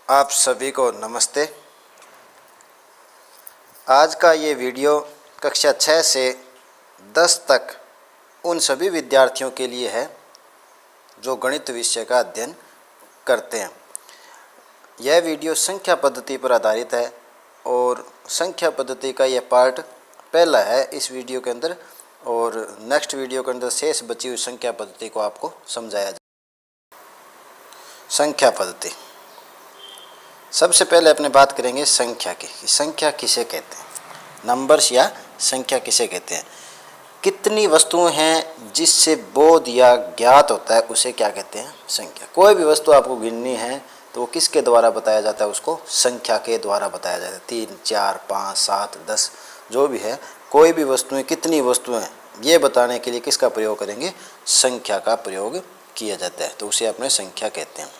आप सभी को नमस्ते। आज का ये वीडियो कक्षा 6 से 10 तक उन सभी विद्यार्थियों के लिए है जो गणित विषय का अध्ययन करते हैं। यह वीडियो संख्या पद्धति पर आधारित है और संख्या पद्धति का यह पार्ट पहला है इस वीडियो के अंदर, और नेक्स्ट वीडियो के अंदर शेष बची हुई संख्या पद्धति को आपको समझाया जाए। संख्या पद्धति, सबसे पहले अपने बात करेंगे संख्या की। संख्या किसे कहते हैं, नंबर्स या संख्या किसे कहते हैं। कितनी वस्तुएं हैं जिससे बोध या ज्ञात होता है उसे क्या कहते हैं, संख्या। कोई भी वस्तु आपको गिननी है तो वो किसके द्वारा बताया जाता है, उसको संख्या के द्वारा बताया जाता है। 3, 4, 5, 7, 10 जो भी है, कोई भी वस्तुएं, कितनी वस्तुएं, ये बताने के लिए किसका प्रयोग करेंगे, संख्या का प्रयोग किया जाता है, तो उसे अपने संख्या कहते हैं।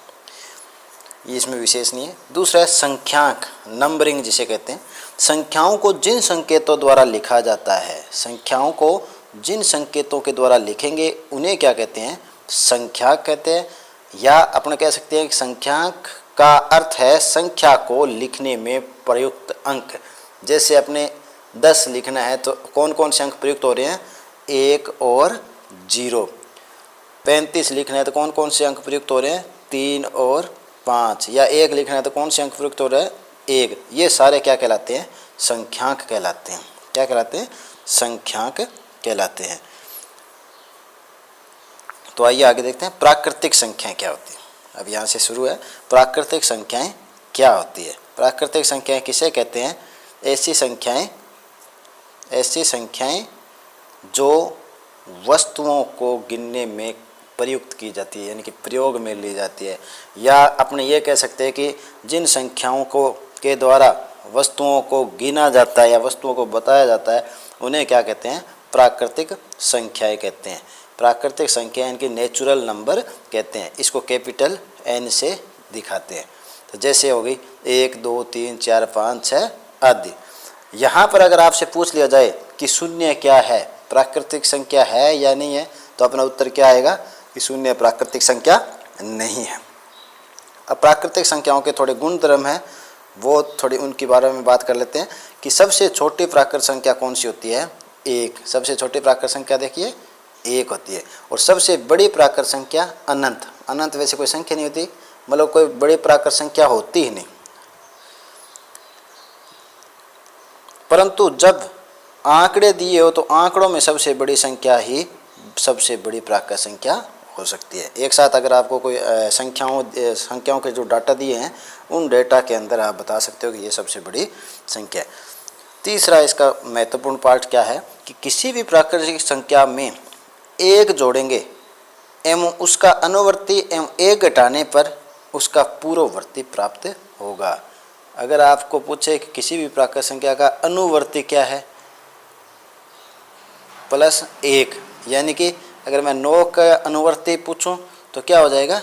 ये इसमें विशेष नहीं है। दूसरा है संख्यांक, नंबरिंग जिसे कहते हैं। संख्याओं को जिन संकेतों द्वारा लिखा जाता है, संख्याओं को जिन संकेतों के द्वारा लिखेंगे उन्हें क्या कहते हैं, संख्यांक कहते हैं। या अपन कह सकते हैं कि संख्यांक का अर्थ है संख्या को लिखने में प्रयुक्त अंक। जैसे अपने 10 लिखना है तो कौन कौन से अंक प्रयुक्त हो रहे हैं, 1 और 0। 35 लिखना है तो कौन कौन से अंक प्रयुक्त हो रहे हैं, 3 और 5। या 1 लिखना है तो कौन से अंक प्रयुक्त हो रहा है, 1। ये सारे क्या कहलाते हैं, संख्यांक कहलाते हैं। क्या कहलाते हैं, संख्यांक कहलाते हैं। तो आइए आगे देखते हैं प्राकृतिक संख्याएं क्या होती है। अब यहाँ से शुरू है, प्राकृतिक संख्याएं क्या होती है। प्राकृतिक संख्याएं किसे कहते हैं, ऐसी संख्याएं जो वस्तुओं को गिनने में प्रयुक्त की जाती है, यानी कि प्रयोग में ली जाती है। या अपने ये कह सकते हैं कि जिन संख्याओं को के द्वारा वस्तुओं को गिना जाता है या वस्तुओं को बताया जाता है उन्हें क्या कहते हैं, प्राकृतिक संख्याएं कहते हैं। प्राकृतिक संख्या इनकी नेचुरल नंबर कहते हैं। इसको कैपिटल N से दिखाते हैं। तो जैसे हो गई 1, 2, 3, 4, 5, 6 आदि। यहाँ पर अगर आपसे पूछ लिया जाए कि शून्य क्या है, प्राकृतिक संख्या है या नहीं है, तो अपना उत्तर क्या आएगा कि शून्य प्राकृतिक संख्या नहीं है। अब प्राकृतिक संख्याओं के थोड़े गुण धर्म हैं, वो थोड़ी उनके बारे में बात कर लेते हैं कि सबसे छोटी प्राकृतिक संख्या कौन सी होती है, 1। सबसे छोटी प्राकृतिक संख्या देखिए 1 होती है। और सबसे बड़ी प्राकृतिक संख्या अनंत। अनंत वैसे कोई संख्या नहीं होती, मतलब कोई बड़ी प्राकृतिक संख्या होती ही नहीं। परंतु जब आंकड़े दिए हो तो आंकड़ों में सबसे बड़ी संख्या ही सबसे बड़ी प्राकृतिक संख्या हो सकती है। एक साथ अगर आपको कोई संख्याओं के जो डाटा दिए हैं उन डेटा के अंदर आप बता सकते हो कि ये सबसे बड़ी संख्या है। तीसरा इसका महत्वपूर्ण पार्ट क्या है कि किसी भी प्राकृतिक संख्या में 1 जोड़ेंगे एवं उसका अनुवर्ती एवं 1 घटाने पर उसका पूर्ववर्ती प्राप्त होगा। अगर आपको पूछे कि किसी भी प्राकृतिक संख्या का अनुवर्ती क्या है, +1, यानी कि अगर मैं 9 का अनुवर्ती पूछूं तो क्या हो जाएगा,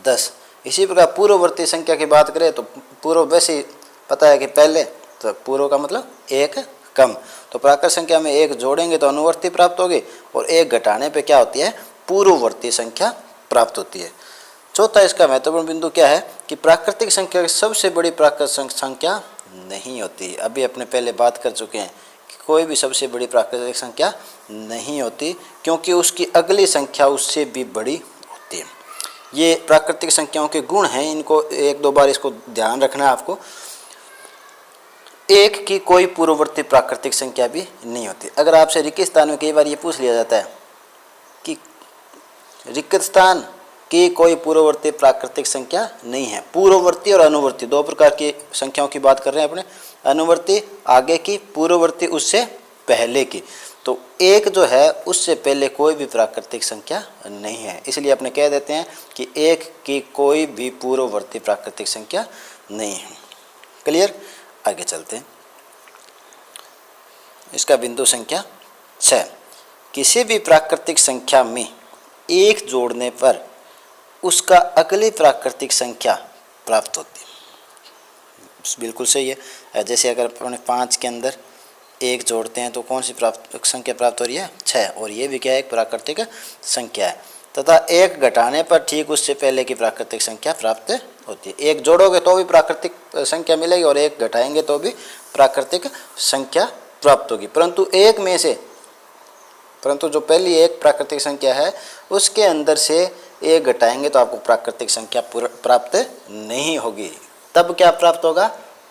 10। इसी प्रकार पूर्ववर्ती संख्या की बात करें तो पूर्व वैसे ही पता है कि पहले, तो पूर्व का मतलब 1 कम। तो प्राकृतिक संख्या में 1 जोड़ेंगे तो अनुवर्ती प्राप्त होगी और 1 घटाने पे क्या होती है, पूर्ववर्ती संख्या प्राप्त होती है। चौथा इसका महत्वपूर्ण बिंदु क्या है कि प्राकृतिक संख्या की सबसे बड़ी प्राकृतिक संख्या नहीं होती। अभी अपने पहले बात कर चुके हैं कि कोई भी सबसे बड़ी प्राकृतिक संख्या नहीं होती, क्योंकि उसकी अगली संख्या उससे भी बड़ी होती है। ये प्राकृतिक संख्याओं के गुण हैं, इनको 1-2 बार इसको ध्यान रखना है आपको। 1 की कोई पूर्ववर्ती प्राकृतिक संख्या भी नहीं होती। अगर आपसे रिक्त स्थान में कई बार ये पूछ लिया जाता है कि रिक्त स्थान की कोई पूर्ववर्ती प्राकृतिक संख्या नहीं है। पूर्ववर्ती और अनुवर्ती 2 प्रकार की संख्याओं की बात कर रहे हैं अपने। अनुवर्ती आगे की, पूर्ववर्ती उससे पहले की। तो 1 जो है उससे पहले कोई भी प्राकृतिक संख्या नहीं है, इसलिए अपने कह देते हैं कि 1 की कोई भी पूर्ववर्ती प्राकृतिक संख्या नहीं है। क्लियर, आगे चलते हैं। इसका बिंदु संख्या 6, किसी भी प्राकृतिक संख्या में 1 जोड़ने पर उसका अगली प्राकृतिक संख्या प्राप्त होती है। बिल्कुल सही है। जैसे अगर अपने 5 के अंदर 1 जोड़ते हैं तो कौन सी संख्या प्राप्त हो रही है, 6। और ये भी क्या है, एक प्राकृतिक संख्या है। तथा एक घटाने पर ठीक उससे पहले की प्राकृतिक संख्या प्राप्त होती है। एक जोड़ोगे तो भी प्राकृतिक संख्या मिलेगी और एक घटाएंगे तो भी प्राकृतिक संख्या प्राप्त होगी, परंतु जो पहली एक प्राकृतिक संख्या है उसके अंदर से एक घटाएंगे तो आपको प्राकृतिक संख्या प्राप्त नहीं होगी। तब क्या प्राप्त होगा?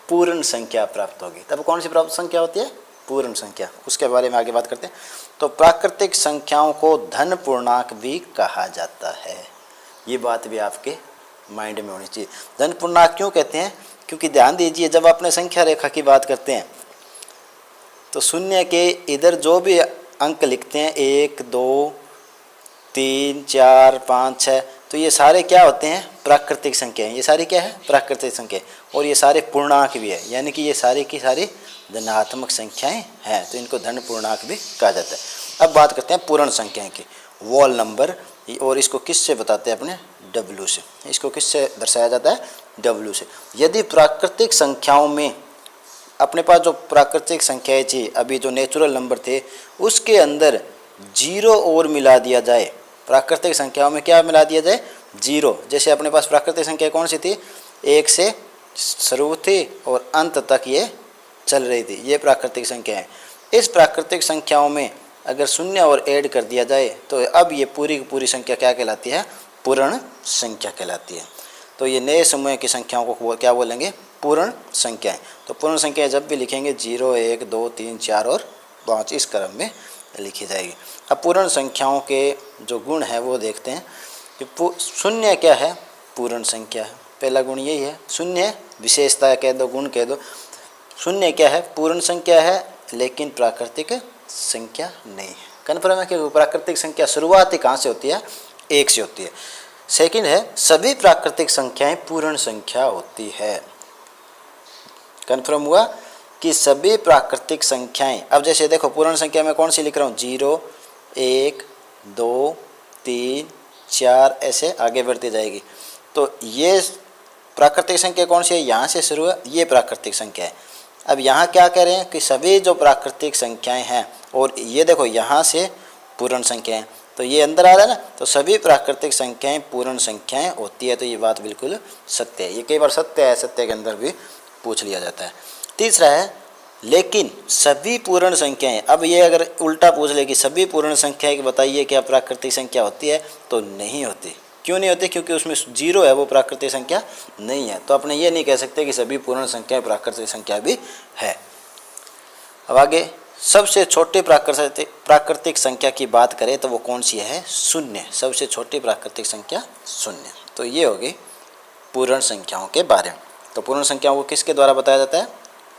पूर्ण संख्या प्राप्त होगी। तब कौन सी प्राप्त संख्या होती है? पूर्ण संख्या। उसके बारे में आगे बात करते हैं। तो प्राकृतिक संख्याओं को धन पूर्णांक भी कहा जाता है। ये बात भी आपके माइंड में होनी चाहिए। धन पूर्णांक क्यों कहते हैं? क्योंकि ध्यान दीजिए, जब अपने संख्या रेखा की बात करते हैं तो शून्य के इधर जो भी अंक लिखते हैं 1 2 3 4 5 6, तो ये सारे क्या होते हैं? प्राकृतिक संख्या हैं। ये सारी क्या है? प्राकृतिक संख्या। और ये सारे पूर्णांक भी है, यानी कि ये सारी की सारी धनात्मक संख्याएं हैं, तो इनको धन पूर्णांक भी कहा जाता है। अब बात करते हैं पूर्ण संख्याएं की। वॉल नंबर, और इसको किससे बताते हैं? अपने W से। इसको किससे दर्शाया जाता है? W से। यदि प्राकृतिक संख्याओं में अपने पास जो प्राकृतिक संख्याएं थी, अभी जो नेचुरल नंबर थे, उसके अंदर 0 और मिला दिया जाए। प्राकृतिक संख्याओं में क्या मिला दिया जाए? 0। जैसे अपने पास प्राकृतिक संख्या कौन सी थी? 1 से शुरू थी और अंत तक ये चल रही थी, ये प्राकृतिक संख्या है। इस प्राकृतिक संख्याओं में अगर शून्य और ऐड कर दिया जाए तो अब ये पूरी की पूरी संख्या क्या कहलाती है? पूर्ण संख्या कहलाती है। तो ये नए समूह की संख्याओं को क्या बोलेंगे? पूर्ण संख्याएं। तो पूर्ण संख्याएं जब भी लिखेंगे 0 1 2 3 4 और 5 इस क्रम में लिखी जाएगी। अब पूर्ण संख्याओं के जो गुण है वो देखते हैं कि शून्य क्या है? पूर्ण संख्या है। पहला गुण यही है। शून्य विशेषता कह दो, गुण कह दो। शून्य क्या है? पूर्ण संख्या है, लेकिन प्राकृतिक संख्या नहीं है। कन्फर्म है कि प्राकृतिक संख्या शुरुआत ही कहाँ से होती है? 1 से होती है। सेकंड है, सभी प्राकृतिक संख्याएं पूर्ण संख्या होती है। कन्फर्म हुआ कि सभी प्राकृतिक संख्याएं, अब जैसे देखो पूर्ण संख्या में कौन सी लिख रहा हूँ? 0 1 2 3 4 ऐसे आगे बढ़ती जाएगी। तो ये प्राकृतिक संख्या कौन सी है? यहाँ से शुरू है, ये प्राकृतिक संख्या है। अब यहाँ क्या कह रहे हैं कि सभी जो प्राकृतिक संख्याएं हैं, और ये देखो यहाँ से पूर्ण संख्याएं, तो ये अंदर आ रहा है ना, तो सभी प्राकृतिक संख्याएं पूर्ण संख्याएं होती है। तो ये बात बिल्कुल सत्य है। ये कई बार सत्य है, सत्य के अंदर भी पूछ लिया जाता है। तीसरा है, लेकिन सभी पूर्ण संख्याएं, अब ये अगर उल्टा पूछ ले कि सभी पूर्ण संख्याएं बताइए क्या प्राकृतिक संख्या होती है, तो नहीं होती। क्यों नहीं होती? क्योंकि उसमें 0 है, वो प्राकृतिक संख्या नहीं है। तो अपने ये नहीं कह सकते कि सभी पूर्ण संख्याएं प्राकृतिक संख्या भी है। अब आगे सबसे छोटी प्राकृतिक संख्या की बात करें तो वो कौन सी है? शून्य। सबसे छोटी प्राकृतिक संख्या शून्य। तो ये होगी पूर्ण संख्याओं के बारे में। तो पूर्ण संख्याओं को किसके द्वारा बताया जाता है?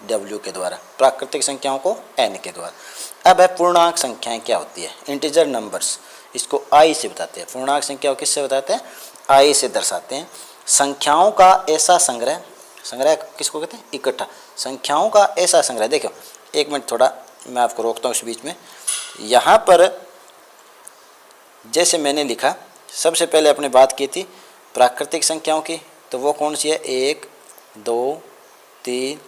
W के द्वारा। प्राकृतिक संख्याओं को N के द्वारा। अब है पूर्णांक संख्याएं क्या होती है? इंटीजर नंबर्स, इसको I से बताते हैं। पूर्णांक संख्याओं किससे बताते हैं? I से दर्शाते हैं। संख्याओं का ऐसा संग्रह, संग्रह किसको कहते हैं? इकट्ठा। संख्याओं का ऐसा संग्रह। देखो एक मिनट, थोड़ा मैं आपको रोकता हूँ इस बीच में। यहाँ पर जैसे मैंने लिखा, सबसे पहले अपने बात की थी प्राकृतिक संख्याओं की, तो वो कौन सी है? 1 2 3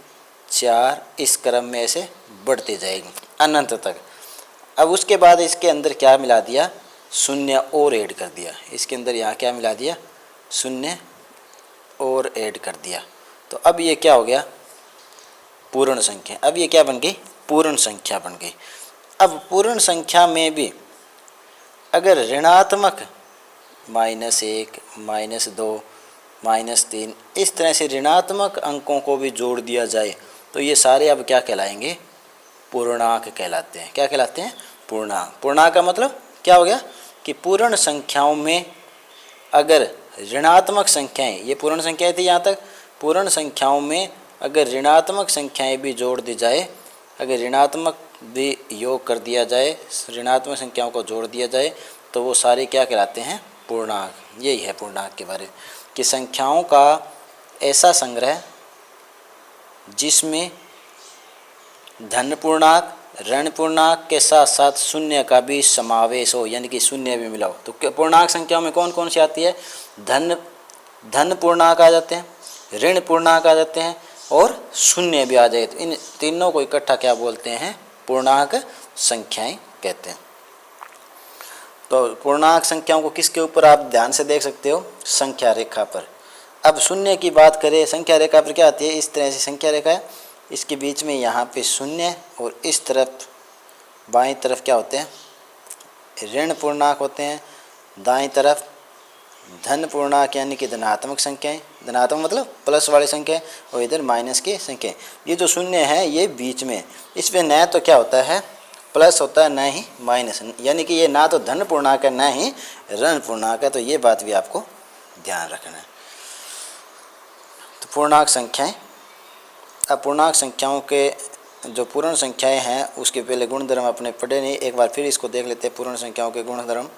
4 इस क्रम में ऐसे बढ़ती जाएगी अनंत तक। अब उसके बाद इसके अंदर क्या मिला दिया? शून्य और ऐड कर दिया। इसके अंदर यहाँ क्या मिला दिया? शून्य और ऐड कर दिया। तो अब ये क्या हो गया? पूर्ण संख्या। अब ये क्या बन गई? पूर्ण संख्या बन गई। अब पूर्ण संख्या में भी अगर ऋणात्मक -1 -2 -3 इस तरह से ऋणात्मक अंकों को भी जोड़ दिया जाए तो ये सारे अब क्या कहलाएंगे? पूर्णांक कहलाते हैं। क्या कहलाते हैं? पूर्णांक। पूर्णांक का मतलब क्या हो गया? कि पूर्ण संख्याओं में अगर ऋणात्मक संख्याएं, ये पूर्ण संख्याएं थी यहाँ तक, पूर्ण संख्याओं में अगर ऋणात्मक संख्याएं भी जोड़ दी जाए, अगर ऋणात्मक भी योग कर दिया जाए, ऋणात्मक संख्याओं को जोड़ दिया जाए, तो वो सारे क्या कहलाते हैं? पूर्णांक। यही है पूर्णांक के बारे में, कि संख्याओं का ऐसा संग्रह जिसमें धन पूर्णांक, ऋण पूर्णांक के साथ साथ शून्य का भी समावेश हो, यानी कि शून्य भी मिला हो। तो पूर्णांक संख्याओं में कौन कौन सी आती है? धन पूर्णांक आ जाते हैं, ऋण पूर्णांक आ जाते हैं और शून्य भी आ जाए। तो इन तीनों को इकट्ठा क्या बोलते हैं? पूर्णांक संख्याएं कहते हैं। तो पूर्णांक संख्याओं को किसके ऊपर आप ध्यान से देख सकते हो, संख्या रेखा पर। अब शून्य की बात करें, संख्या रेखा पर क्या आती है, इस तरह से संख्या रेखा है, इसके बीच में यहाँ पे शून्य और इस तरफ बाईं तरफ क्या होते हैं, ऋण पूर्णांक होते हैं, दाईं तरफ धन पूर्णांक यानी कि धनात्मक संख्याएं, धनात्मक मतलब प्लस वाली संख्याएं, और इधर माइनस की संख्याएं। ये जो शून्य है ये बीच में, इसमें न तो क्या होता है प्लस होता है, ना ही माइनस, यानी कि ये ना तो धन पूर्णांक है ना ही ऋण पूर्णांक है। तो ये बात भी आपको ध्यान रखना है। तो पूर्णांक संख्याएं, अब पूर्णांक संख्याओं के जो पूर्ण संख्याएं हैं उसके पहले गुणधर्म अपने पढ़े नहीं, एक बार फिर इसको देख लेते हैं। पूर्ण संख्याओं के गुणधर्म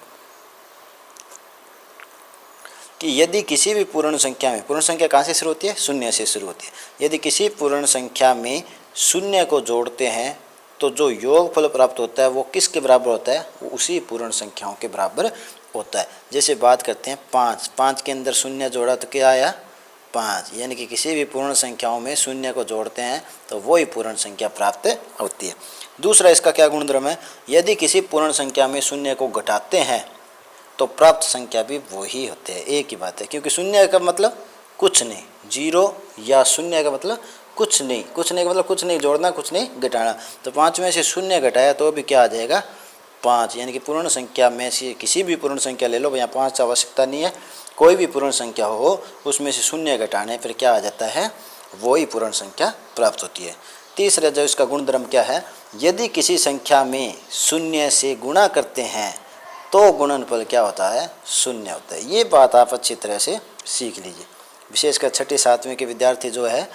कि यदि किसी भी पूर्ण संख्या में, पूर्ण संख्या कहाँ से शुरू होती है, शून्य से शुरू होती है। यदि किसी पूर्ण संख्या में शून्य को जोड़ते हैं तो जो योगफल प्राप्त होता है वो किसके बराबर होता है, वो उसी पूर्ण संख्याओं के बराबर होता है। जैसे बात करते हैं 5, 5 के अंदर शून्य जोड़ा तो क्या आया 5, यानी कि किसी भी पूर्ण संख्याओं में शून्य को जोड़ते हैं तो वही पूर्ण संख्या प्राप्त होती है। दूसरा इसका क्या गुणधर्म है, यदि किसी पूर्ण संख्या में शून्य को घटाते हैं तो प्राप्त संख्या भी वही होते हैं, एक ही बात है। क्योंकि शून्य का मतलब कुछ नहीं, जीरो या शून्य का मतलब कुछ नहीं, कुछ नहीं का मतलब कुछ नहीं जोड़ना कुछ नहीं घटाना। तो 5 में से शून्य घटाया तो भी क्या आ जाएगा 5, यानी कि पूर्ण संख्या में से किसी भी पूर्ण संख्या ले लो, यहाँ 5 की आवश्यकता नहीं है, कोई भी पूर्ण संख्या हो उसमें से शून्य घटाने फिर क्या आ जाता है, वही पूर्ण संख्या प्राप्त होती है। तीसरा जो इसका गुणधर्म क्या है, यदि किसी संख्या में शून्य से गुणा करते हैं तो गुणनफल क्या होता है, शून्य होता है। ये बात आप अच्छी तरह से सीख लीजिए। विशेषकर 6ठी 7वीं के विद्यार्थी जो है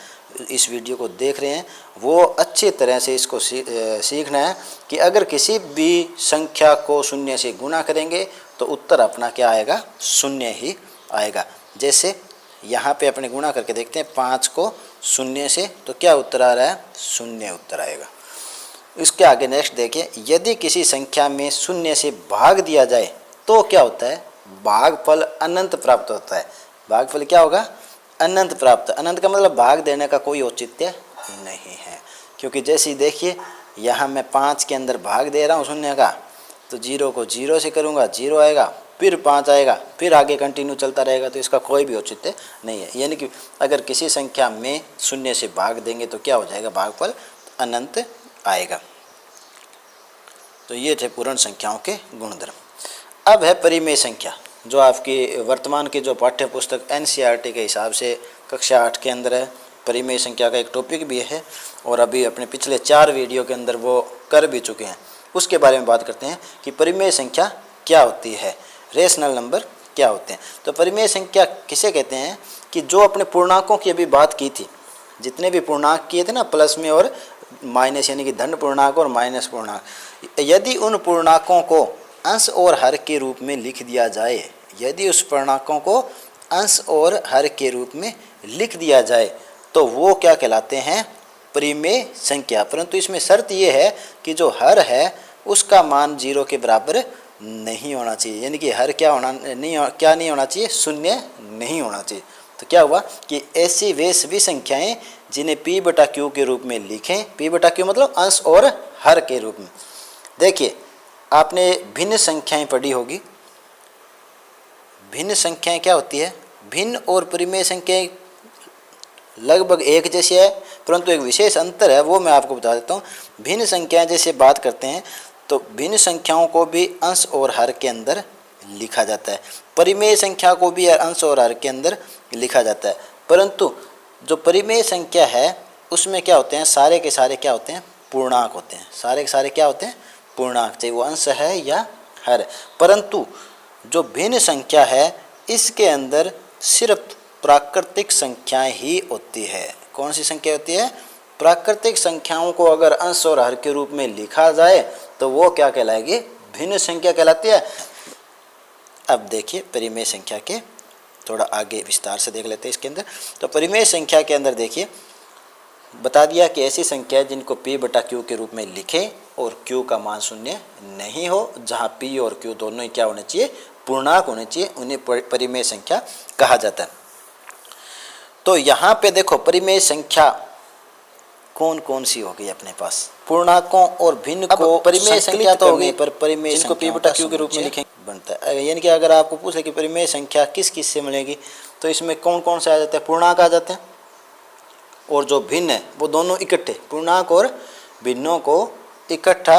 इस वीडियो को देख रहे हैं वो अच्छी तरह से इसको सीखना है कि अगर किसी भी संख्या को शून्य से गुणा करेंगे तो उत्तर अपना क्या आएगा, शून्य ही आएगा। जैसे यहाँ पे अपने गुणा करके देखते हैं 5 को शून्य से, तो क्या उत्तर आ रहा है, शून्य उत्तर आएगा। इसके आगे नेक्स्ट देखिए, यदि किसी संख्या में शून्य से भाग दिया जाए तो क्या होता है, भागफल अनंत प्राप्त होता है। भागफल क्या होगा, अनंत प्राप्त। अनंत का मतलब भाग देने का कोई औचित्य नहीं है, क्योंकि जैसे देखिए यहाँ मैं 5 के अंदर भाग दे रहा हूँ शून्य का, तो 0 को 0 से करूँगा 0 आएगा, फिर 5 आएगा, फिर आगे कंटिन्यू चलता रहेगा, तो इसका कोई भी औचित्य नहीं है। यानी कि अगर किसी संख्या में शून्य से भाग देंगे तो क्या हो जाएगा, भागफल अनंत आएगा। तो ये थे पूर्ण संख्याओं के गुणधर्म। अब है परिमेय संख्या, जो आपकी वर्तमान की जो पाठ्य पुस्तक NCERT के हिसाब से कक्षा 8 के अंदर है। परिमेय संख्या का एक टॉपिक भी है और अभी अपने पिछले 4 वीडियो के अंदर वो कर भी चुके हैं। उसके बारे में बात करते हैं कि परिमेय संख्या क्या होती है, रेशनल नंबर क्या होते हैं। तो परिमेय संख्या किसे कहते हैं कि जो अपने पूर्णांकों की अभी बात की थी, जितने भी पूर्णांक किए थे ना, प्लस में और माइनस, यानी कि धन पूर्णांक और माइनस पूर्णांक, यदि उन पूर्णांकों को अंश और हर के रूप में लिख दिया जाए, यदि उस पूर्णांकों को अंश और हर के रूप में लिख दिया जाए तो वो क्या कहलाते हैं, परिमेय संख्या। परंतु इसमें शर्त ये है कि जो हर है उसका मान 0 के बराबर नहीं होना चाहिए, यानी कि हर क्या नहीं होना चाहिए, शून्य नहीं होना चाहिए। तो क्या हुआ कि ऐसी वे सभी संख्याएं जिन्हें P/Q के रूप में लिखें, P/Q मतलब अंश और हर के रूप में। देखिए आपने भिन्न संख्याएं पढ़ी होगी, भिन्न संख्याएं क्या होती है, भिन्न और परिमेय संख्याएं लगभग एक जैसी है, परंतु एक विशेष अंतर है, वो मैं आपको बता देता हूँ। भिन्न संख्याएं जैसे बात करते हैं तो भिन्न संख्याओं को भी अंश और हर के अंदर लिखा जाता है, परिमेय संख्या को भी अंश और हर के अंदर लिखा जाता है। परंतु जो परिमेय संख्या है उसमें क्या होते हैं, सारे के सारे क्या होते हैं, पूर्णांक होते हैं। सारे के सारे क्या होते हैं, पूर्णांक, चाहे वो अंश है या हर। परंतु जो भिन्न संख्या है इसके अंदर सिर्फ प्राकृतिक संख्याएं ही होती है। कौन सी संख्या होती है, प्राकृतिक संख्याओं को अगर अंश और हर के रूप में लिखा जाए तो वो क्या कहलाएगी, भिन्न संख्या कहलाती है। अब देखिए परिमेय संख्या के थोड़ा आगे विस्तार से देख लेते हैं इसके अंदर। तो परिमेय संख्या के अंदर देखिए बता दिया कि ऐसी संख्या है जिनको P/Q के रूप में लिखें और Q का मान शून्य नहीं हो, जहाँ P और Q दोनों ही क्या होने चाहिए, पूर्णांक होने चाहिए, उन्हें परिमेय संख्या कहा जाता है। तो यहाँ पे देखो परिमेय संख्या कौन कौन सी हो गई अपने पास? पूर्णांकों और भिन्न को परिमेय संख्या तो होगी, पर परिमेय जिनको p बटा q के रूप में लिखेंगे बनता है। यानी कि अगर आपको पूछे कि परिमेय संख्या किस किस से मिलेगी, तो इसमें कौन कौन से आ जाते हैं? पूर्णांक आ जाते हैं, और जो भिन्न है वो दोनों इकट्ठे। पूर्णांक और भिन्नों को इकट्ठा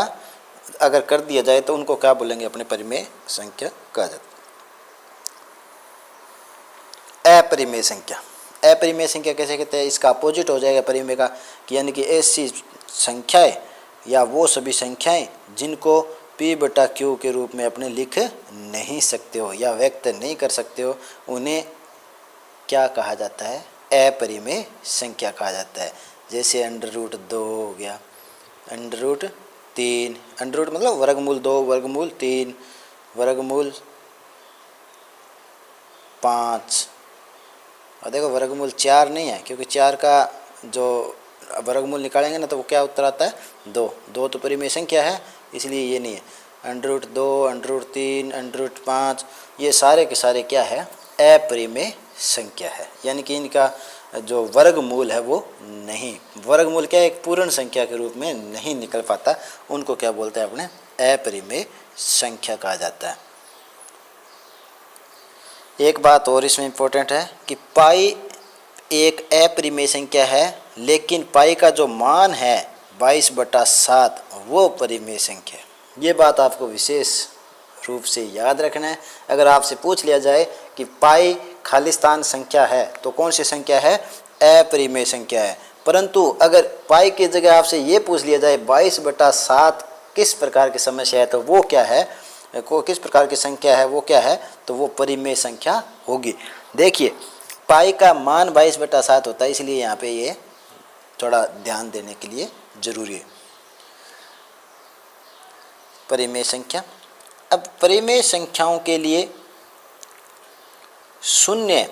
अगर कर दिया जाए तो उनको क्या बोलेंगे? अपने परिमेय संख्या कहा जाता है। अपरिमेय संख्या, अपरिमेय संख्या कैसे कहते हैं? इसका अपोजिट हो जाएगा परिमेय का, कि यानी कि ऐसी संख्याएं या वो सभी संख्याएं जिनको p बटा q के रूप में अपने लिख नहीं सकते हो या व्यक्त नहीं कर सकते हो, उन्हें क्या कहा जाता है? अपरिमेय संख्या कहा जाता है। जैसे √2 हो गया, √3, √ मतलब वर्गमूल 2, वर्गमूल 3, वर्गमूल 5, और देखो वर्गमूल 4 नहीं है, क्योंकि 4 का जो वर्गमूल निकालेंगे ना तो वो क्या उत्तर आता है? 2। 2 तो परिमेय संख्या है, इसलिए ये नहीं है। √2, √3, √5 ये सारे के सारे क्या है? अपरिमेय संख्या है, यानी कि इनका जो वर्गमूल है वो नहीं, वर्गमूल क्या है? एक पूर्ण संख्या के रूप में नहीं निकल पाता, उनको क्या बोलते हैं? अपने अपरिमेय संख्या कहा जाता है। एक बात और इसमें इम्पोर्टेंट है कि पाई एक अपरिमेय संख्या है, लेकिन पाई का जो मान है 22/7 वो परिमेय संख्या है। ये बात आपको विशेष रूप से याद रखना है। अगर आपसे पूछ लिया जाए कि पाई खालिस्तान संख्या है तो कौन सी संख्या है? अपरिमेय संख्या है। परंतु अगर पाई की जगह आपसे ये पूछ लिया जाए 22/7 किस प्रकार की समस्या है तो वो क्या है, को किस प्रकार की संख्या है, वो क्या है? तो वो परिमेय संख्या होगी। देखिए पाई का मान 22/7 होता है, इसलिए यहाँ पे ये थोड़ा ध्यान देने के लिए जरूरी है। परिमेय संख्या, अब परिमेय संख्याओं के लिए शून्य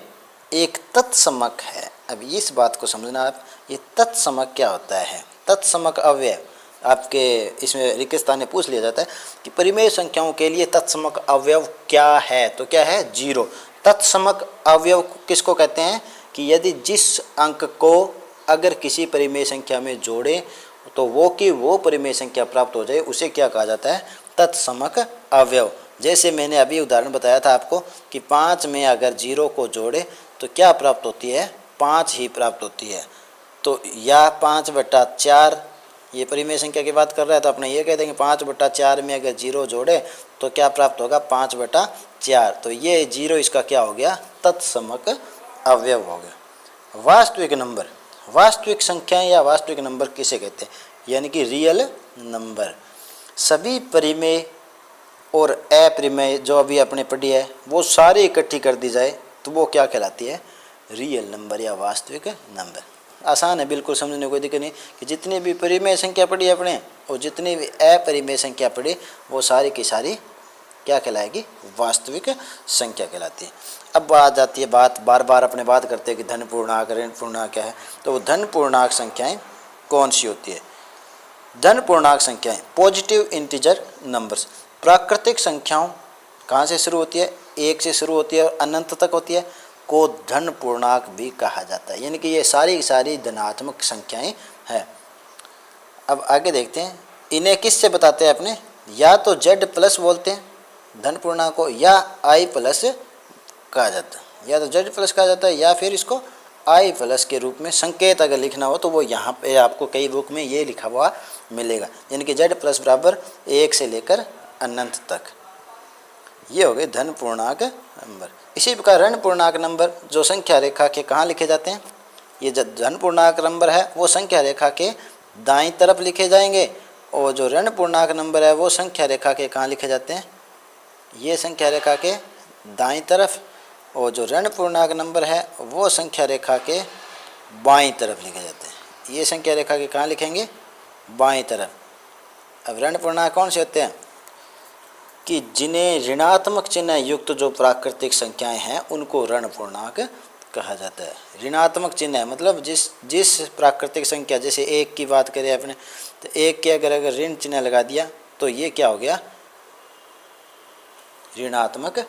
एक तत्समक है। अब इस बात को समझना आप, ये तत्समक क्या होता है? तत्समक अव्यय आपके इसमें रिक्त स्थान में पूछ लिया जाता है कि परिमेय संख्याओं के लिए तत्समक अवयव क्या है? तो क्या है? 0। तत्समक अवयव किसको कहते हैं? कि यदि जिस अंक को अगर किसी परिमेय संख्या में जोड़े तो वो परिमेय संख्या प्राप्त हो जाए, उसे क्या कहा जाता है? तत्समक अवयव। जैसे मैंने अभी उदाहरण बताया था आपको कि 5 में अगर 0 को जोड़े तो क्या प्राप्त होती है? 5 ही प्राप्त होती है। तो या 5/4 ये परिमेय संख्या की बात कर रहा है, तो अपने ये कह देंगे 5/4 में अगर 0 जोड़े तो क्या प्राप्त होगा? 5/4। तो ये 0 इसका क्या हो गया? तत्समक अवयव हो गया। वास्तविक नंबर, वास्तविक संख्याएं या वास्तविक नंबर किसे कहते हैं? यानी कि रियल नंबर। सभी परिमेय और अपरिमेय जो अभी आपने पढ़ी है वो सारी इकट्ठी कर दी जाए तो वो क्या कहलाती है? रियल नंबर या वास्तविक नंबर। आसान है, बिल्कुल समझने को कोई दिक्कत नहीं कि जितनी भी परिमेय संख्या पढ़ी अपने और जितनी भी अपरिमेय संख्या पढ़ी वो सारी की सारी क्या कहलाएगी? वास्तविक संख्या कहलाती है। अब आ जाती है बात, बार बार अपने बात करते हैं कि धन पूर्णांक ऋण पूर्णांक क्या है, तो वो धन पूर्णांक संख्याएं कौन सी होती है? धन पूर्णांक संख्याएं पॉजिटिव इंटीजर नंबर्स। प्राकृतिक संख्याओं कहाँ से शुरू होती है? 1 से शुरू होती है और अनंत तक होती है, को धन पूर्णांक भी कहा जाता है। यानी कि ये सारी की सारी धनात्मक संख्याएं हैं। अब आगे देखते हैं, इन्हें किससे बताते हैं अपने? या तो Z+ बोलते हैं धन पूर्णांक को, या I+ कहा जाता है, या तो Z+ कहा जाता है, या फिर इसको I+ के रूप में संकेत अगर लिखना हो तो वो यहाँ पे आपको कई बुक में ये लिखा हुआ मिलेगा। यानी कि Z+ बराबर 1 से लेकर अनंत तक। ये हो गए धन पूर्णांक नंबर। इसी प्रकार ऋण पूर्णांक नंबर जो संख्या रेखा के कहाँ लिखे जाते हैं? ये जो धन पूर्णांक नंबर है वो संख्या रेखा के दाईं तरफ लिखे जाएंगे, और जो ऋण पूर्णांक नंबर है वो संख्या रेखा के कहाँ लिखे जाते हैं? ये संख्या रेखा के दाईं तरफ, और जो ऋण पूर्णांक नंबर है वो संख्या रेखा के बाईं तरफ लिखे जाते हैं। ये संख्या रेखा के कहाँ लिखेंगे? बाईं तरफ। अब ऋण पूर्णांक कौन से होते हैं? कि जिन्हें ऋणात्मक चिन्ह युक्त जो प्राकृतिक संख्याएं हैं उनको ऋण पूर्णांक कहा जाता है। ऋणात्मक चिन्ह है मतलब जिस प्राकृतिक संख्या, जैसे 1 की बात करें अपने, तो 1 के अगर ऋण चिन्ह लगा दिया तो ये क्या हो गया? ऋणात्मक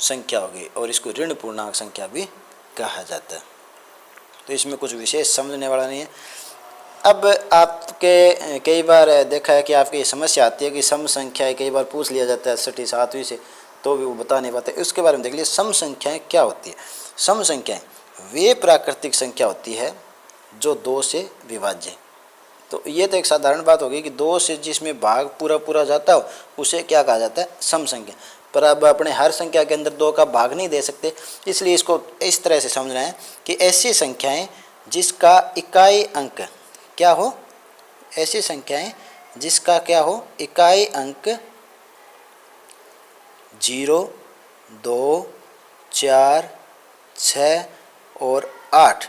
संख्या हो गई, और इसको ऋण पूर्णांक संख्या भी कहा जाता है। तो इसमें कुछ विशेष समझने वाला नहीं है। अब आपके कई बार देखा है कि आपकी समस्या आती है कि सम संख्याएं कई बार पूछ लिया जाता है 6ठी 7वीं से, तो भी वो बता नहीं पाते। उसके बारे में देख लीजिए सम संख्याएं क्या होती है। सम संख्याएं वे प्राकृतिक संख्या होती है जो 2 से विभाज्य। तो ये तो एक साधारण बात होगी कि 2 से जिसमें भाग पूरा पूरा जाता हो उसे क्या कहा जाता है, सम संख्या। पर अब अपने हर संख्या के अंदर 2 का भाग नहीं दे सकते, इसलिए इसको इस तरह से समझना है कि ऐसी संख्याएं जिसका इकाई अंक क्या हो, ऐसी संख्याएं जिसका क्या हो, इकाई अंक 0, 2, 4, 6 और 8,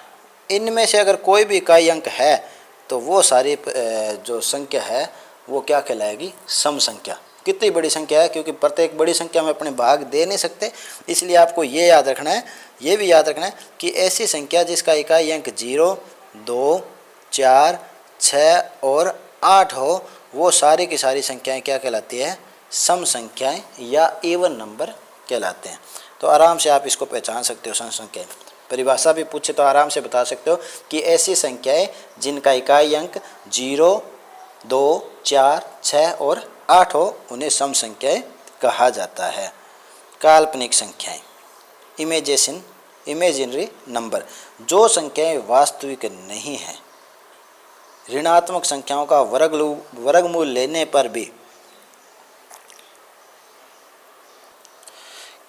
इनमें से अगर कोई भी इकाई अंक है तो वो सारी जो संख्या है वो क्या कहलाएगी, सम संख्या। कितनी बड़ी संख्या है, क्योंकि प्रत्येक बड़ी संख्या में अपने भाग दे नहीं सकते, इसलिए आपको ये याद रखना है, ये भी याद रखना है कि ऐसी संख्या जिसका इकाई अंक 0, 2, 4, 6 और 8 हो, वो सारी की सारी संख्याएं क्या कहलाती है, सम संख्याएं या इवन नंबर कहलाते हैं। तो आराम से आप इसको पहचान सकते हो। सम संख्याएं परिभाषा भी पूछे तो आराम से बता सकते हो कि ऐसी संख्याएं जिनका इकाई अंक 0, 2, 4, 6 और 8 हो उन्हें सम संख्याएं कहा जाता है। काल्पनिक संख्याएं, इमेजिनरी नंबर, जो संख्याएं वास्तविक नहीं हैं, ऋणात्मक संख्याओं का वर्गमूल लेने पर भी।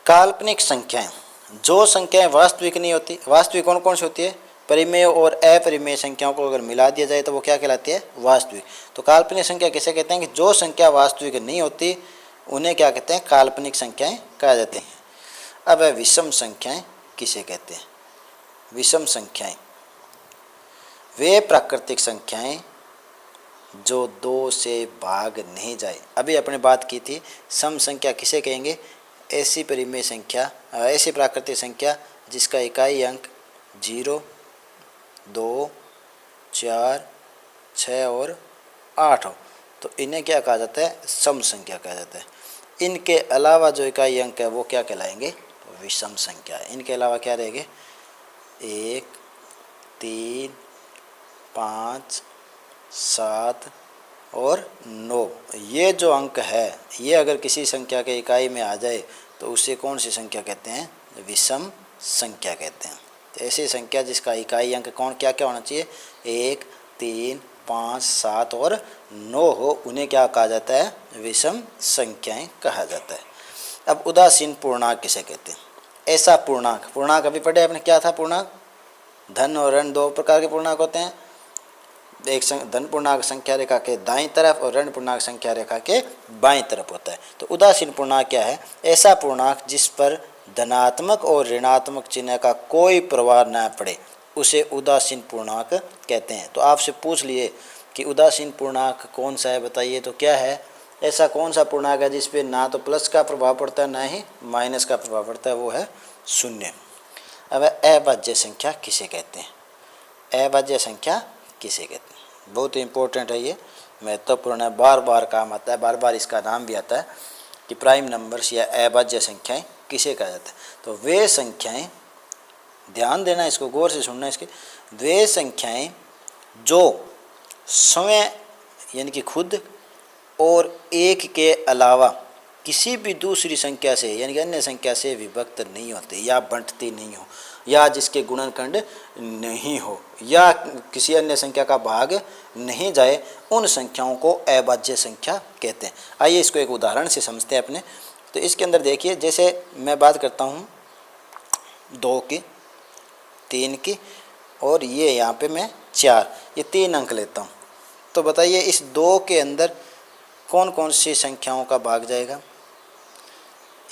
काल्पनिक संख्याएं, जो संख्याएं वास्तविक नहीं होती, वास्तविक कौन कौन सी होती है, परिमेय और अपरिमेय संख्याओं को अगर मिला दिया जाए तो वो क्या कहलाती है, वास्तविक। तो काल्पनिक संख्या किसे कहते हैं कि जो संख्या वास्तविक नहीं होती उन्हें क्या कहते हैं, काल्पनिक संख्याएं कहा जाते हैं। अब विषम संख्याएं किसे कहते हैं। विषम संख्याएं वे प्राकृतिक संख्याएं जो 2 से भाग नहीं जाए। अभी अपने बात की थी सम संख्या किसे कहेंगे, ऐसी परिमेय संख्या, ऐसी प्राकृतिक संख्या जिसका इकाई अंक 0, 2, 4, 6 और 8 हो, तो इन्हें क्या कहा जाता है, सम संख्या कहा जाता है। इनके अलावा जो इकाई अंक है वो क्या कहलाएंगे, विषम संख्या। इनके अलावा क्या रहेंगे, 1, 3, 5, 7 और 9, ये जो अंक है ये अगर किसी संख्या के इकाई में आ जाए तो उसे कौन सी संख्या कहते हैं, विषम संख्या कहते हैं। तो ऐसी संख्या जिसका इकाई अंक कौन क्या क्या होना चाहिए, 1, 3, 5, 7 और 9 हो, उन्हें क्या कहा जाता है, विषम संख्याएं कहा जाता है। अब उदासीन पूर्णांक किसे कहते हैं। ऐसा पूर्णांक अभी पढ़े आपने, क्या था पूर्णांक, धन और ऋण 2 प्रकार के पूर्णांक होते हैं। एक धन पूर्णांक संख्या रेखा के दाईं तरफ और ऋण पूर्णांक संख्या रेखा के बाईं तरफ होता है। तो उदासीन पूर्णांक क्या है, ऐसा पूर्णांक जिस पर धनात्मक और ऋणात्मक चिन्ह का कोई प्रभाव न पड़े उसे उदासीन पूर्णांक कहते हैं। तो आपसे पूछ लिए कि उदासीन पूर्णांक कौन सा है, बताइए तो क्या है, ऐसा कौन सा पूर्णांक है जिस पे ना तो प्लस का प्रभाव पड़ता है ना ही माइनस का प्रभाव पड़ता है, वो है 0। अब अभाज्य संख्या किसे कहते हैं, अभाज्य संख्या किसे कहते हैं, बहुत इंपॉर्टेंट है, ये महत्वपूर्ण है, बार बार काम आता है, बार बार इसका नाम भी आता है कि प्राइम नंबर्स या अभाज्य संख्याएं किसे कहा जाता है। तो वे संख्याएं, ध्यान देना, इसको गौर से सुनना, इसके वे संख्याएं जो स्वयं यानी कि खुद और एक के अलावा किसी भी दूसरी संख्या से यानी कि अन्य संख्या से विभक्त नहीं होते या बंटती नहीं हो, या जिसके गुणनखंड नहीं हो, या किसी अन्य संख्या का भाग नहीं जाए, उन संख्याओं को अभाज्य संख्या कहते हैं। आइए इसको एक उदाहरण से समझते हैं अपने। तो इसके अंदर देखिए, जैसे मैं बात करता हूँ 2 की, 3 की, और ये यहाँ पे मैं 4, ये 3 अंक लेता हूँ। तो बताइए इस 2 के अंदर कौन कौन सी संख्याओं का भाग जाएगा।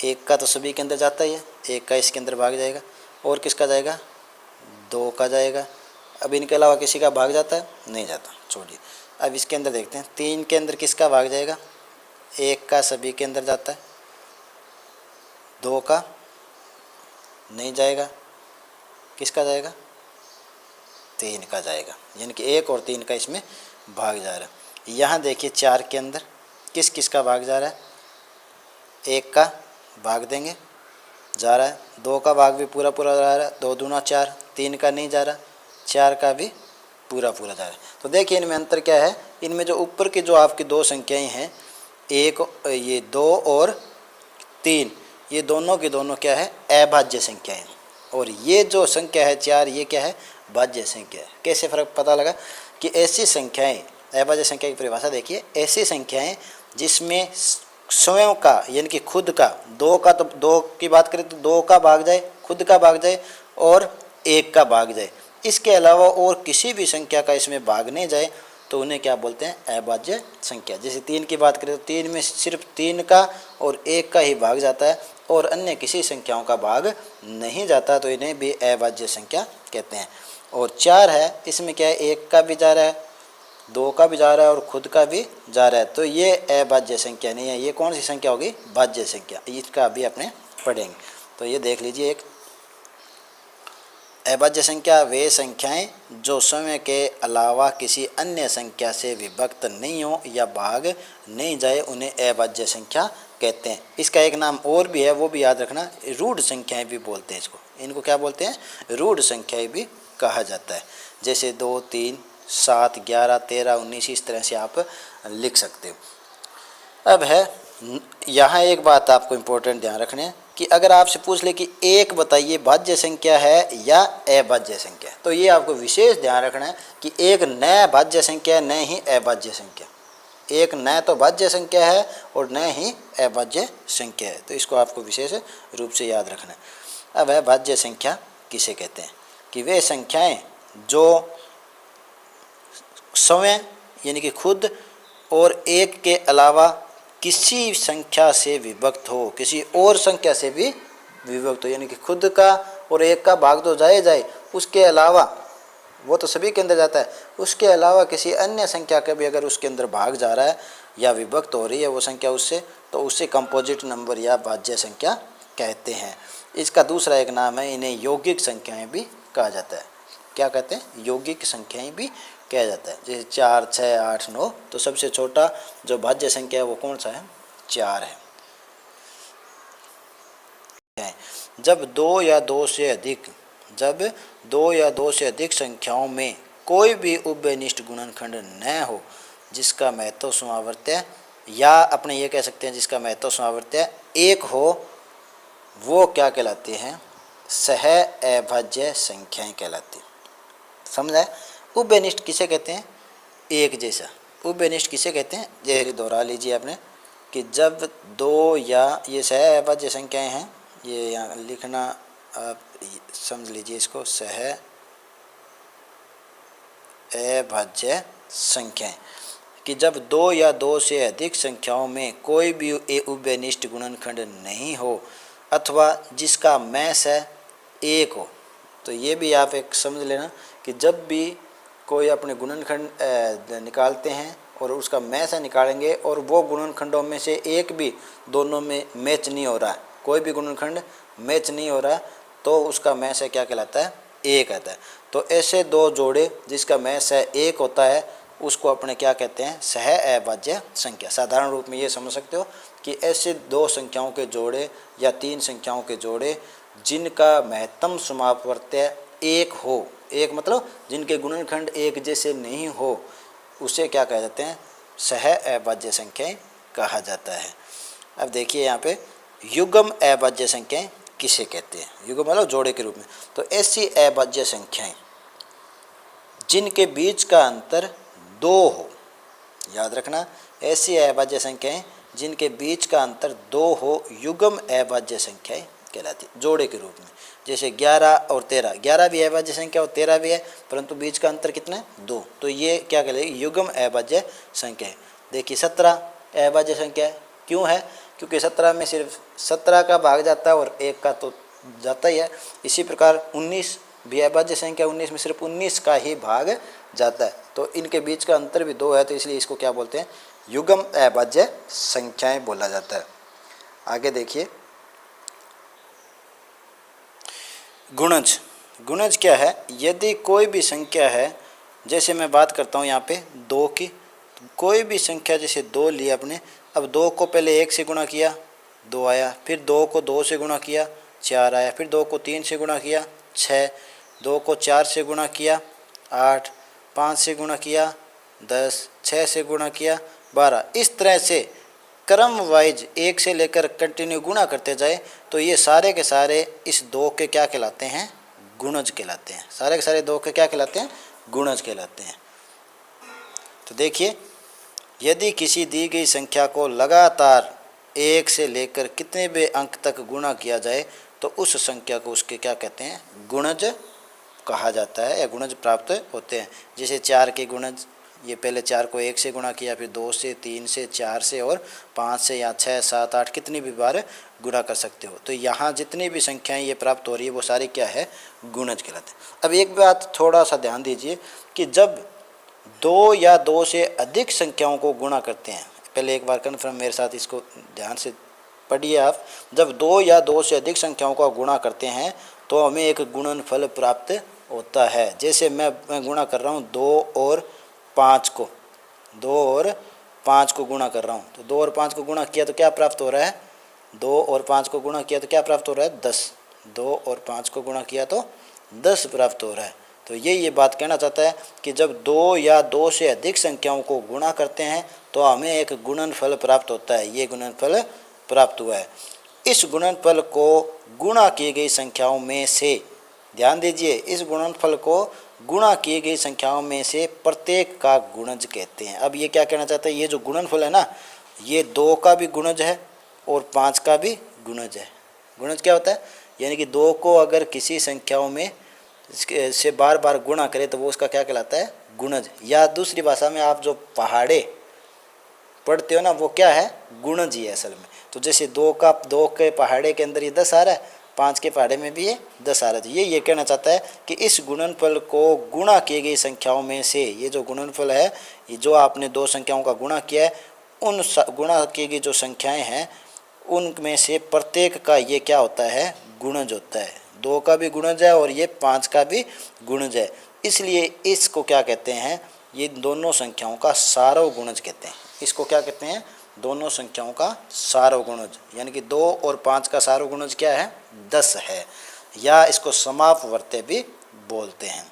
1 का तो सभी के अंदर जाता ही है, 1 का इसके अंदर भाग जाएगा, और किसका जाएगा, 2 का जाएगा। अब इनके अलावा किसी का भाग जाता है, नहीं जाता, छोड़िए। अब इसके अंदर देखते हैं, 3 के अंदर किसका भाग जाएगा, 1 का सभी के अंदर जाता है, 2 का नहीं जाएगा, किसका जाएगा, 3 का जाएगा, यानी कि 1 और 3 का इसमें भाग जा रहा है। यहाँ देखिए 4 के अंदर किस किस का भाग जा रहा है, 1 का भाग देंगे, जा रहा है, 2 का भाग भी पूरा पूरा जा रहा है, 2 दूना 4, 3 का नहीं जा रहा, 4 का भी पूरा पूरा जा रहा है। तो देखिए इनमें अंतर क्या है, इनमें जो ऊपर की जो आपकी दो संख्याएं हैं, एक ये 2 और 3, ये दोनों की दोनों क्या है, अभाज्य संख्याएं, और ये जो संख्या है 4, ये क्या है, भाज्य संख्या है। कैसे फर्क पता लगा कि ऐसी संख्याएं, अभाज्य संख्या की परिभाषा देखिए, ऐसी संख्याएं जिसमें स्वयं का यानी कि खुद का, 2 का तो 2 की बात करें तो 2 का भाग जाए, खुद का भाग जाए और 1 का भाग जाए, इसके अलावा और किसी भी संख्या का इसमें भाग नहीं जाए, तो उन्हें क्या बोलते हैं, अभाज्य संख्या। जैसे 3 की बात करें तो 3 में सिर्फ 3 का और 1 का ही भाग जाता है और अन्य किसी संख्याओं का भाग नहीं जाता, तो इन्हें भी अभाज्य संख्या कहते हैं। और 4 है, इसमें क्या है, 1 का भी जा रहा है, 2 का भी जा रहा है और खुद का भी जा रहा है, तो ये अभाज्य संख्या नहीं है। ये कौन सी संख्या होगी, भाज्य संख्या, इसका भी अपने पढ़ेंगे। तो ये देख लीजिए, एक अभाज्य संख्या वे संख्याएं जो समय के अलावा किसी अन्य संख्या से विभक्त नहीं हो या भाग नहीं जाए, उन्हें अभाज्य संख्या कहते हैं। इसका एक नाम और भी है, वो भी याद रखना, रूढ़ संख्याएं भी बोलते हैं इसको। इनको क्या बोलते हैं, रूढ़ संख्याएं भी कहा जाता है। जैसे 2, 3, 7, 11, 13, 19, इस तरह से आप लिख सकते हो। अब है यहाँ एक बात आपको इम्पोर्टेंट ध्यान रखना है कि अगर आपसे पूछ ले कि एक बताइए भाज्य संख्या है या अभाज्य संख्या, तो ये आपको विशेष ध्यान रखना है कि एक न भाज्य संख्या है, न ही अभाज्य संख्या। एक न तो भाज्य संख्या है और न ही अभाज्य संख्या है, तो इसको आपको विशेष रूप से याद रखना है। अब है भाज्य संख्या किसे कहते हैं, कि वे संख्याएं जो स्वयं यानी कि खुद और एक के अलावा किसी संख्या से विभक्त हो, किसी और संख्या से भी विभक्त हो, यानी कि खुद का और एक का भाग तो जाए, उसके अलावा, वो तो सभी के अंदर जाता है, उसके अलावा किसी अन्य संख्या का भी अगर उसके अंदर भाग जा रहा है या विभक्त हो रही है वो संख्या उससे, तो उससे कंपोजिट नंबर या भाज्य संख्या कहते हैं। इसका दूसरा एक नाम है, इन्हें यौगिक संख्याएं भी कहा जाता है। क्या कहते हैं, यौगिक संख्याएं भी कहा जाता है। जैसे 4, 6, 8, 9, तो सबसे छोटा जो भाज्य संख्या है वो कौन सा है, 4 है। जब 2 या 2 से अधिक संख्याओं में कोई भी उभयनिष्ठ गुणनखंड न हो जिसका महत्व समावर्त्य, या अपने ये कह सकते हैं जिसका महत्व समावर्त्य 1 हो, वो क्या कहलाती हैं, सह अभाज्य संख्याएं कहलाती हैं। समझा है। उभयनिष्ठ किसे कहते हैं, एक जैसा। उभयनिष्ठ किसे कहते हैं, जैसे दोहरा लीजिए आपने कि जब 2 या ये सह अभाज्य संख्याएं हैं, ये यहाँ लिखना आप समझ लीजिए इसको, सह अभाज्य संख्याएं, कि जब 2 या 2 से अधिक संख्याओं में कोई भी उभयनिष्ठ गुणनखंड नहीं हो अथवा जिसका मैस है 1 हो। तो ये भी आप एक समझ लेना कि जब भी कोई अपने गुणनखंड निकालते हैं और उसका मैस है निकालेंगे और वो गुणनखंडों में से एक भी दोनों में मैच नहीं हो रहा है, कोई भी गुणनखंड मैच नहीं हो रहा है, तो उसका मैस है क्या कहलाता है, 1 कहता है। तो ऐसे दो जोड़े जिसका मैस है 1 होता है, उसको अपने क्या कहते हैं, सह अभाज्य संख्या। साधारण रूप में ये समझ सकते हो कि ऐसे 2 संख्याओं के जोड़े या 3 संख्याओं के जोड़े जिनका महत्तम समावर्त्य 1 हो, 1 मतलब जिनके गुणनखंड एक जैसे नहीं हो, उसे क्या कह जाते हैं, सह अभाज्य संख्याएं कहा जाता है। अब देखिए यहाँ पे युग्म अभाज्य संख्याएं किसे कहते हैं, युग्म मतलब जोड़े के रूप में। तो ऐसी अभाज्य संख्याएं जिनके बीच का अंतर 2 हो, याद रखना, ऐसी अभाज्य संख्याएं जिनके बीच का अंतर 2 हो युग्म अभाज्य संख्याएं कहलाती, जोड़े के रूप में। जैसे 11 और 13, 11 भी अभाज्य संख्या और 13 भी है, परंतु बीच का अंतर कितना है, 2, तो ये क्या कहलाएगी, युग्म अभाज्य संख्या है। देखिए 17 अभाज्य संख्या है, क्यों है, क्योंकि 17 में सिर्फ 17 का भाग जाता है और 1 का तो जाता ही है। इसी प्रकार 19 भी अभाज्य संख्या, 19 में सिर्फ 19 का ही भाग जाता है, तो इनके बीच का अंतर भी 2 है, तो इसलिए इसको क्या बोलते हैं, युग्म अभाज्य संख्याएं बोला जाता है। आगे देखिए गुणज। गुणज क्या है, यदि कोई भी संख्या है, जैसे मैं बात करता हूँ यहाँ पे 2 की, कोई भी संख्या जैसे 2 लिया आपने, अब 2 को पहले 1 से गुणा किया 2 आया, फिर 2 को 2 से गुणा किया 4 आया, फिर 2 को 3 से गुणा किया 6, 2 को 4 से गुणा किया 8, 5 से गुणा किया 10, 6 से गुणा किया 12। इस तरह से क्रम वाइज 1 से लेकर कंटिन्यू गुणा करते जाए तो ये सारे के सारे इस 2 के क्या कहलाते हैं, गुणज कहलाते हैं। सारे के सारे 2 के क्या कहलाते हैं, गुणज कहलाते हैं। तो देखिए, यदि किसी दी गई संख्या को लगातार 1 से लेकर कितने भी अंक तक गुणा किया जाए तो उस संख्या को उसके क्या कहते हैं, गुणज कहा जाता है या गुणज प्राप्त होते हैं। जैसे 4 के गुणज, ये पहले 4 को 1 से गुणा किया, फिर 2 से, 3 से, 4 से और 5 से या 6, 7, 8 कितनी भी बार गुणा कर सकते हो। तो यहाँ जितनी भी संख्याएं ये प्राप्त हो रही है वो सारी क्या है, गुणज कहलाते हैं। अब एक बात थोड़ा सा ध्यान दीजिए कि जब 2 या 2 से अधिक संख्याओं को गुणा करते हैं, पहले एक बार कन्फर्म मेरे साथ इसको ध्यान से पढ़िए आप। जब 2 या 2 से अधिक संख्याओं का गुणा करते हैं तो हमें एक गुणनफल प्राप्त होता है। जैसे मैं गुणा कर रहा हूँ 2 और 5 को, 2 और 5 को गुणा कर रहा हूँ, तो 2 और 5 को गुणा किया तो क्या प्राप्त हो रहा है, 2 और 5 को गुणा किया तो क्या प्राप्त हो रहा है, 10। 2 और 5 को गुणा किया तो 10 प्राप्त हो रहा है। तो ये बात कहना चाहता है कि जब 2 या 2 से अधिक संख्याओं को गुणा करते हैं तो हमें एक गुणनफल प्राप्त होता है। ये गुणनफल प्राप्त हुआ है। इस गुणनफल को गुणा की गई संख्याओं में से, ध्यान दीजिए, इस गुणनफल को गुणा की गई संख्याओं में से प्रत्येक का गुणज कहते हैं। अब ये क्या कहना चाहता है, ये जो गुणनफल है ना, ये 2 का भी गुणज है और 5 का भी गुणज है। गुणज क्या होता है, यानी कि 2 को अगर किसी संख्याओं में से बार बार गुणा करें तो वो उसका क्या कहलाता है, गुणज। या दूसरी भाषा में आप जो पहाड़े पढ़ते हो ना, वो क्या है, गुणज ही है असल में। तो जैसे 2 के पहाड़े के अंदर ये 10 आ रहा है, 5 के पहाड़े में भी ये 10 आ रहा है। ये कहना चाहता है कि इस गुणनफल को गुणा की गई संख्याओं में से, ये जो गुणनफल है, ये जो आपने 2 संख्याओं का गुणा किया है, उन गुणा की गई जो संख्याएं हैं उनमें से प्रत्येक का ये क्या होता है, गुणज होता है। 2 का भी गुणज है और ये 5 का भी गुणज है। इसलिए इसको क्या कहते हैं, ये दोनों संख्याओं का सारव गुणज कहते हैं। इसको क्या कहते हैं, दोनों संख्याओं का सारव गुणज। यानी कि 2 और 5 का सारव गुणज क्या है, 10 है, या इसको समापवर्त्य भी बोलते हैं।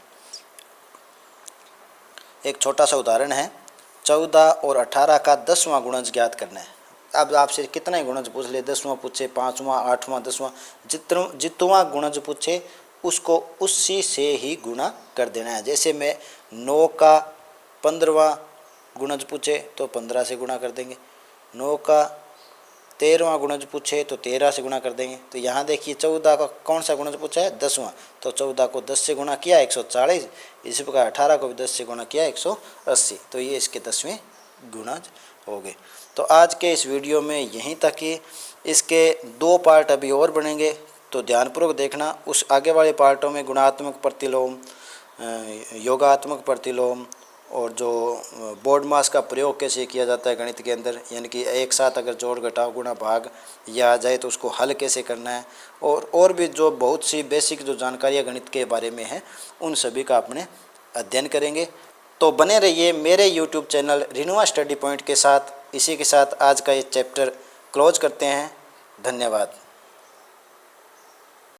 एक छोटा सा उदाहरण है, 14 और 18 का 10वां गुणज ज्ञात करना है। अब आपसे कितना ही गुणज पूछ ले, 10वां पूछे, 5वां, 8वां, 10वां, जितवां गुणज पूछे उसको उसी से ही गुणा कर देना है। जैसे मैं 9 का 15वां गुणज पूछे तो 15 से गुणा कर देंगे, 9 का 13वां गुणज पूछे तो 13 से गुणा कर देंगे। तो यहाँ देखिए 14 का कौन सा गुणज पूछा है, 10वां, तो 14 को 10 से गुणा किया 140। इसी प्रकार 18 को भी 10 से गुणा किया 180। तो ये इसके 10वें गुणज हो गए। तो आज के इस वीडियो में यहीं तक ही। इसके 2 पार्ट अभी और बनेंगे, तो ध्यानपूर्वक देखना। उस आगे वाले पार्टों में गुणात्मक प्रतिलोम, योगात्मक प्रतिलोम और जो बोर्ड मास का प्रयोग कैसे किया जाता है गणित के अंदर, यानी कि एक साथ अगर जोड़ घटाव गुणा भाग या आ जाए तो उसको हल कैसे करना है, और भी जो बहुत सी बेसिक जो जानकारियाँ गणित के बारे में हैं, उन सभी का अपने अध्ययन करेंगे। तो बने रहिए मेरे YouTube चैनल रिनुआ स्टडी पॉइंट के साथ। इसी के साथ आज का ये चैप्टर क्लोज करते हैं। धन्यवाद।